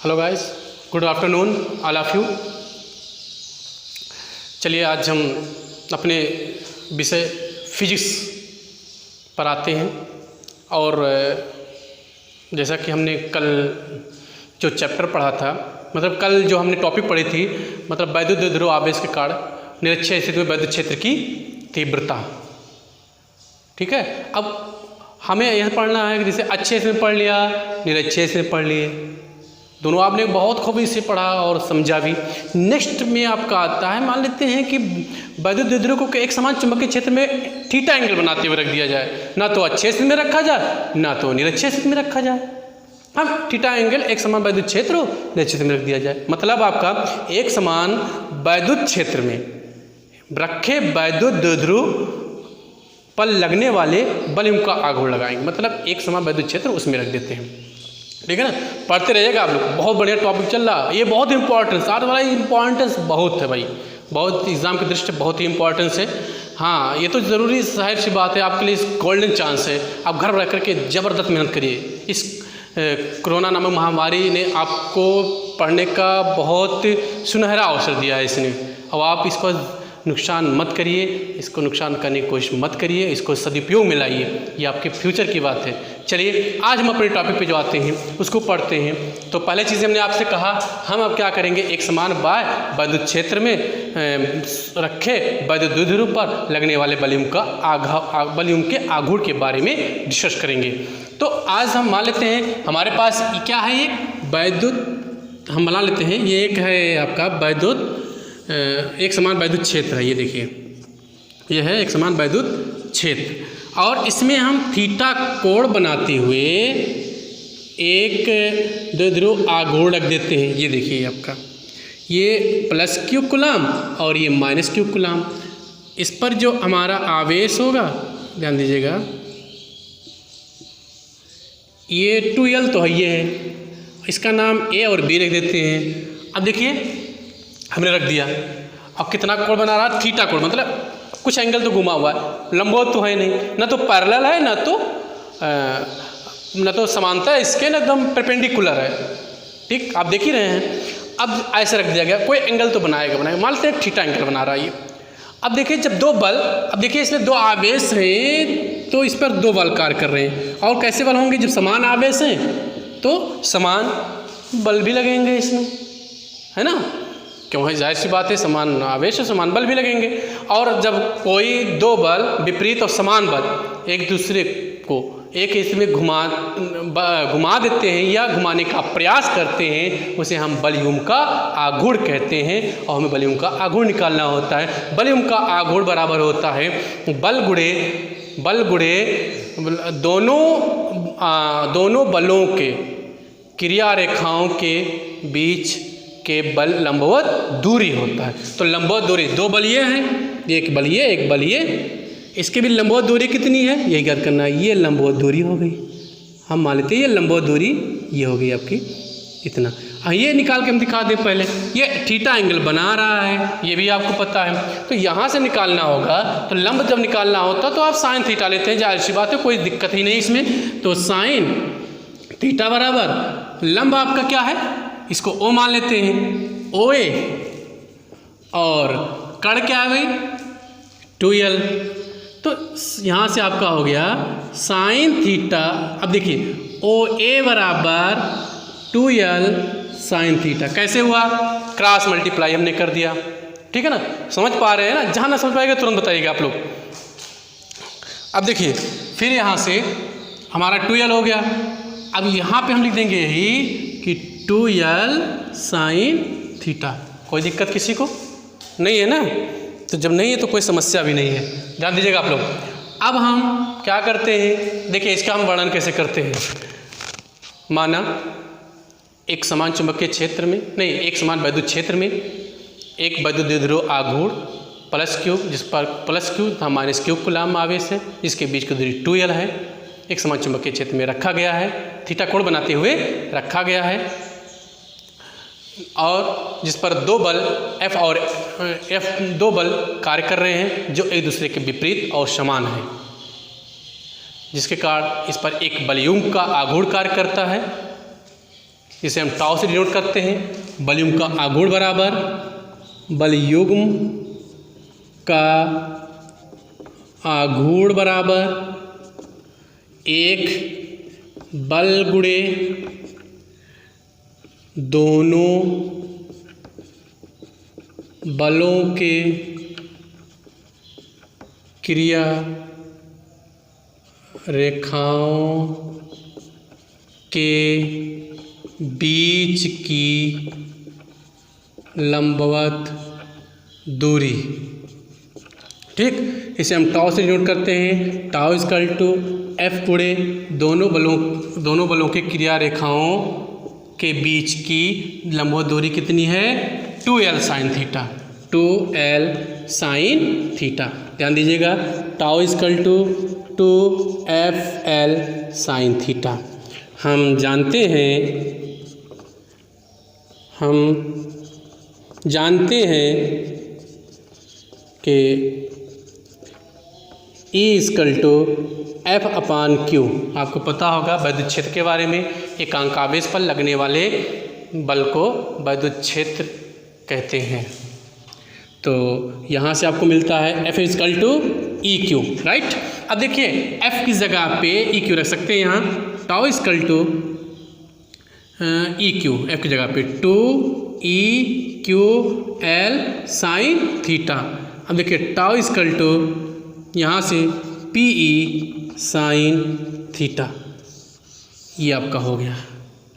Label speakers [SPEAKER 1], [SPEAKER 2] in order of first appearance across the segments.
[SPEAKER 1] Hello guys, good afternoon all of you. चलिए आज हम अपने विषय फिजिक्स पर आते हैं। और जैसा कि हमने कल जो चैप्टर पढ़ा था, मतलब कल जो हमने टॉपिक पढ़ी थी, मतलब वैद्युत द्विध्रुव आवेश के कारण निरक्षीय स्थिति में वैद्युत क्षेत्र की तीव्रता। ठीक है, अब हमें यह पढ़ना है कि जैसे अच्छे से पढ़ लिया, निरक्षीय से पढ़ लिए, दोनों आपने बहुत खूब इसे पढ़ा और समझा भी। नेक्स्ट में आपका आता है, मान लेते हैं कि वैद्युत द्विध्रुव को एक समान चुंबकीय क्षेत्र में थीटा एंगल बनाते हुए रख दिया जाए, ना तो अच्छे स्थिति में रखा जाए ना तो निरक्षीय स्थिति में रखा जाए। हम थीटा एंगल एक समान वैद्युत क्षेत्र निरक्षीय स्थिति में रख दिया जाए, मतलब आपका एक समान वैद्युत क्षेत्र में रखे वैद्युत द्विध्रुव पर लगने वाले बलयुम का आघूर्ण लगाएंगे, मतलब एक समान वैद्युत क्षेत्र उसमें रख देते हैं। ठीक है ना, पढ़ते रहिएगा आप लोग, बहुत बढ़िया टॉपिक चल रहा है। ये बहुत इंपॉर्टेंस, आज वाला इंपॉर्टेंस बहुत है भाई, बहुत एग्जाम की दृष्टि बहुत ही इंपॉर्टेंस है। हाँ, ये तो ज़रूरी जाहिर सी बात है, आपके लिए गोल्डन चांस है। आप घर रह करके ज़बरदस्त मेहनत करिए। इस कोरोना नामक महामारी ने आपको पढ़ने का बहुत सुनहरा अवसर दिया है इसने। अब आप इसको नुकसान मत करिए, इसको नुकसान करने की कोशिश मत करिए, इसको सदुपयोग में लाइए, ये आपके फ्यूचर की बात है। चलिए आज हम अपने टॉपिक पे जो आते हैं उसको पढ़ते हैं। तो पहले चीज़ हमने आपसे कहा, हम अब क्या करेंगे, एक समान वैद्युत क्षेत्र में रखे वैद्युत द्विध्रुव पर लगने वाले बलयुम के आघूर्ण के बारे में डिस्कस करेंगे। तो आज हम मान लेते हैं हमारे पास क्या है, ये वैद्युत, हम बना लेते हैं ये एक है आपका वैद्युत एक समान वैद्युत क्षेत्र है। ये देखिए, ये है एक समान वैद्युत क्षेत्र, और इसमें हम थीटा कोण बनाते हुए एक द्विध्रुव आघूर्ण रख देते हैं। ये देखिए आपका, ये प्लस क्यू कूलम और ये माइनस क्यू कूलम। इस पर जो हमारा आवेश होगा, ध्यान दीजिएगा, ये 2L तो है, ये है, इसका नाम A और B रख देते हैं। अब देखिए हमने रख दिया, अब कितना कोण बना रहा, थीटा कोण, मतलब कुछ एंगल तो घुमा हुआ है, लंबवत तो है नहीं, ना तो पैरेलल है ना तो समांतर इसके, ना एकदम परपेंडिकुलर है। ठीक, आप देख ही रहे हैं। अब ऐसे रख दिया गया, कोई एंगल तो बनाएगा, मान लेते हैं थीटा एंगल बना रहा है ये। अब देखिए जब दो बल, अब देखिए इसमें दो आवेश हैं तो इस पर दो बल कार्य कर रहे हैं। और कैसे बल होंगे, जब समान आवेश हैं तो समान बल भी लगेंगे इसमें, है ना, क्योंकि जाहिर सी बात है समान आवेश है, समान बल भी लगेंगे। और जब कोई दो बल विपरीत और समान बल एक दूसरे को एक इसमें घुमा देते हैं या घुमाने का प्रयास करते हैं, उसे हम बलयुम का आघूर्ण कहते हैं। और हमें बलयुम का आघूर्ण निकालना होता है। बलयुम का आघूर्ण बराबर होता है बल गुणे दोनों बलों के क्रिया रेखाओं के बीच के बल लंबवत दूरी होता है। तो लंबवत दूरी, दो बल ये हैं, एक बल ये, एक बल ये, इसके भी लंबवत दूरी कितनी है यही याद करना है। ये लंबवत दूरी हो गई, हम मान लेते हैं ये लंबवत दूरी ये हो गई आपकी इतना। ये निकाल के हम दिखा दें पहले, ये थीटा एंगल बना रहा है, ये भी आपको पता है। तो यहाँ से निकालना होगा, तो लंब जब निकालना होता तो आप साइन थीटा लेते हैं, जाहिर सी बात है, कोई दिक्कत ही नहीं इसमें। तो साइन थीटा बराबर लंब आपका क्या है, इसको O मान लेते हैं, OA, और कण क्या है भाई 2L। तो यहाँ से आपका हो गया साइन थीटा। अब देखिए OA बराबर 2L साइन थीटा, कैसे हुआ, क्रॉस मल्टीप्लाई हमने कर दिया। ठीक है ना, समझ पा रहे हैं ना, जहाँ ना समझ पाएगा तुरंत बताइएगा आप लोग। अब देखिए फिर यहाँ से हमारा 2L हो गया। अब यहाँ पे हम लिख देंगे यही कि 2L साइन थीटा। कोई दिक्कत किसी को नहीं है ना, तो जब नहीं है तो कोई समस्या भी नहीं है, ध्यान दीजिएगा आप लोग। अब हम क्या करते हैं, देखिए इसका हम वर्णन कैसे करते हैं। माना एक समान चुंबकीय क्षेत्र में, नहीं एक समान वैद्युत क्षेत्र में एक वैद्युत द्विध्रुव आघूर्ण प्लस क्यू, जिस पर प्लस क्यू तथा माइनस क्यू कूलम आवेश है, जिसके बीच की दूरी 2L है, एक समान चुंबकीय क्षेत्र में रखा गया है, थीटा कोण बनाते हुए रखा गया है, और जिस पर दो बल F और F दो बल कार्य कर रहे हैं जो एक दूसरे के विपरीत और समान हैं, जिसके कारण इस पर एक बलयुम का आघूर्ण कार्य करता है जिसे हम टाउ से डिनोट करते हैं। वॉल्यूम का आघूर्ण बराबर वॉल्यूम का आघूर्ण बराबर एक बल गुणे दोनों बलों के क्रिया रेखाओं के बीच की लंबवत दूरी। ठीक, इसे हम टाउ से डिनोट करते हैं। टाउ इक्वल टू एफ गुणे दोनों बलों के क्रिया रेखाओं के बीच की लंबवत दूरी कितनी है? 2l sine theta. 2l sign theta. ध्यान दीजिएगा, tau equal to 2fl sine theta. हम जानते हैं कि E equal to F upon Q. आपको पता होगा विद्युत क्षेत्र के बारे में, एकांक आवेश पर लगने वाले बल को विद्युत क्षेत्र कहते हैं। तो यहाँ से आपको मिलता है F equal to E Q, right. अब देखिए F की जगह पे ई क्यू रख सकते हैं। यहाँ tau equal to E Q, F की जगह पे 2e/q/l साइन थीटा। अब देखिए टाउ इक्वल टू यहाँ से PE साइन थीटा। ये आपका हो गया,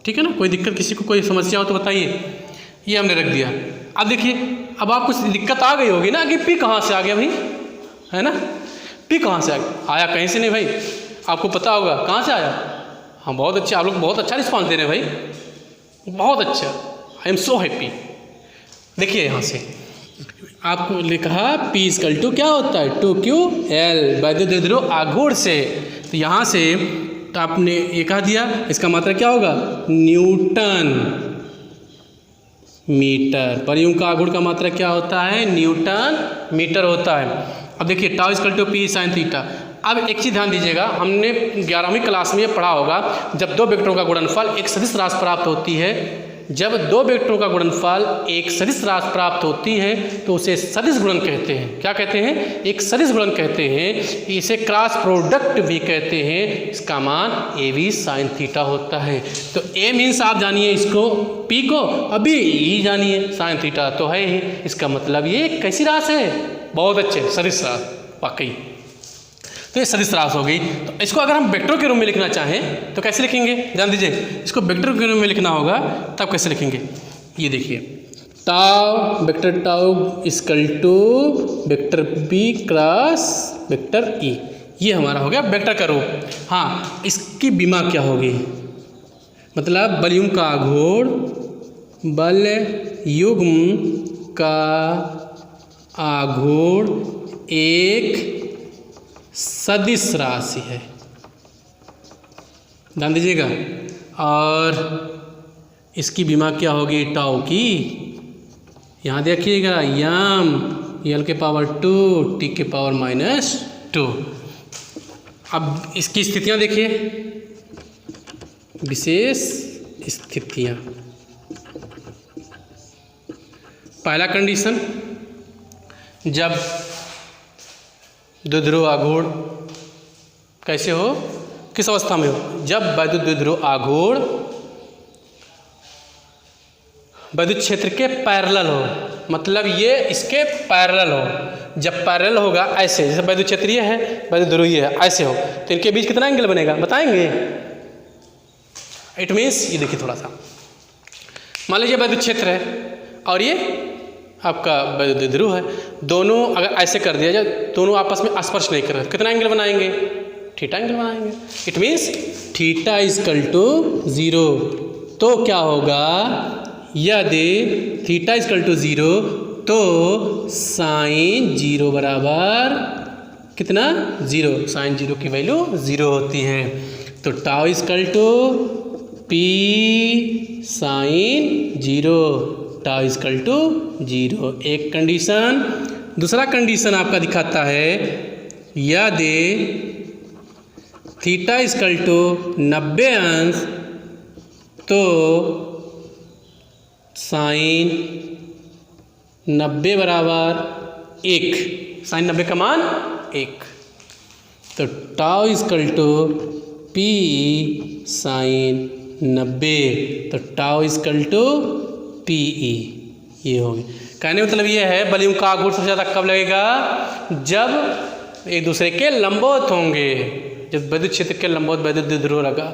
[SPEAKER 1] ठीक है ना। कोई दिक्कत, किसी को कोई समस्या हो तो बताइए। ये हमने रख दिया। अब देखिए, अब आपको दिक्कत आ गई होगी ना कि P कहाँ से आ गया भाई, है ना। P कहाँ से आ गया? आया कहीं से नहीं भाई, आपको पता होगा कहाँ से आया। हाँ बहुत अच्छा, आप लोग बहुत अच्छा रिस्पॉन्स दे रहे हैं भाई, बहुत अच्छा। I am so happy. देखिए यहाँ से आपको लिखा P इक्वल टू क्या होता है? 2ql विद्युत द्रव्य आघूर्ण से। तो यहाँ से तो आपने ये कहा दिया, इसका मात्रा क्या होगा? Newton metre. परियुं का आघूर्ण का मात्रा क्या होता है? न्यूटन मीटर होता है। अब देखिए tau equal to P sine theta. अब एक चीज़ ध्यान दीजिएगा, हमने 11वीं क्लास में ये पढ़ा होगा, जब दो वेक्टरों का गुणनफल एक सदिश राशि प्राप्त होती है, जब दो वेक्टरों का गुणनफल एक सदिश राशि प्राप्त होती है तो उसे सदिश गुणन कहते हैं। क्या कहते हैं? एक सदिश गुणन कहते हैं। इसे क्रॉस प्रोडक्ट भी कहते हैं। इसका मान AB साइन थीटा होता है। तो A मीन्स आप जानिए इसको, P को, अभी E जानिए, साइन थीटा तो है ही। इसका मतलब ये कैसी राशि है? बहुत अच्छे, सदिश राशि वाकई। तो ये सदिश राशि हो गई। तो इसको अगर हम वेक्टर के रूप में लिखना चाहें तो कैसे लिखेंगे? ध्यान दीजिए, इसको वेक्टर के रूप में लिखना होगा तब कैसे लिखेंगे? ये देखिए, tau vector tau equal to vector B cross vector E। ये हमारा हो गया वेक्टर का रूप। हाँ, इसकी बीमा क्या होगी? मतलब वॉल्यूम का आघूर्ण, बल युग्म का आघूर्ण एक सदिश राशि है। ध्यान दीजिएगा। और इसकी बीमा क्या होगी? टाउ की। यहाँ देखिएगा, यम यल के पावर 2 टी के पावर -2। अब इसकी स्थितियाँ देखिए, विशेष स्थितियाँ। पहला कंडीशन, जब द्विध्रुव आघूर्ण कैसे हो, किस अवस्था में हो? जब वैद्युत द्विध्रुव आघूर्ण विद्युत क्षेत्र के पैरेलल हो, मतलब ये इसके पैरेलल हो। जब पैरेलल होगा ऐसे, जैसे विद्युत क्षेत्र ये है, विद्युत ध्रुव ये है, ऐसे हो, तो इनके बीच कितना एंगल बनेगा बताएंगे? इट मीन्स ये देखिए थोड़ा सा, मान लीजिए विद्युत क्षेत्र है और ये आपका विद्युत ध्रुव है। दोनों अगर ऐसे कर दिया जाए, दोनों आपस में स्पर्श नहीं कर रहे, कितना एंगल बनाएंगे? थीटा एंगल बनाएंगे। It means theta equal to 0। तो क्या होगा? यदि थीटा इक्वल टू 0 तो साइन 0 बराबर कितना? 0। साइन 0 की वैल्यू 0 होती है। तो tau equal to P sine 0, tau equal to 0, एक कंडीशन। दूसरा कंडीशन आपका दिखाता है, यदि थीटा इक्वल टू 90 अंश तो साइन 90 बराबर 1, साइन 90 का मान 1। तो tau equal to P sine 90, तो tau equal to P E, ये होगी। कहने मतलब ये है बलयुम का आघूर्ण सबसे ज़्यादा कब लगेगा, जब एक दूसरे के लंबवत होंगे। जब वैद्युत क्षेत्र के लंबवत वैद्युत द्विध्रुव लगा,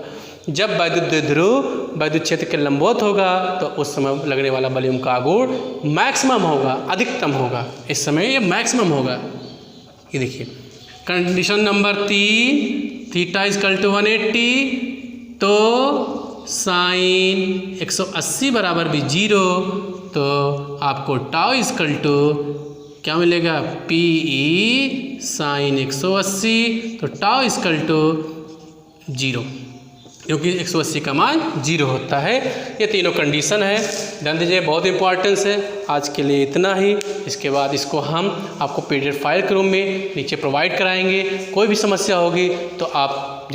[SPEAKER 1] जब वैद्युत द्विध्रुव वैद्युत क्षेत्र के लंबवत होगा तो उस समय लगने वाला बलयुम का आघूर्ण मैक्सिमम होगा, अधिकतम होगा। इस समय ये मैक्सिमम होगा। ये देखिए condition number 3, theta equal to 180, तो साइन 180 बराबर भी 0, तो आपको टाउ इजकल टू क्या मिलेगा, पी ई साइन 180, तो टाउ इजकल टू 0, क्योंकि 180 का मान 0 होता है। ये तीनों कंडीशन है, ध्यान दीजिए, बहुत इंपॉर्टेंस है। आज के लिए इतना ही। इसके बाद इसको हम आपको PDF फाइल के रूप में नीचे प्रोवाइड कराएंगे। कोई भी समस्या होगी तो आप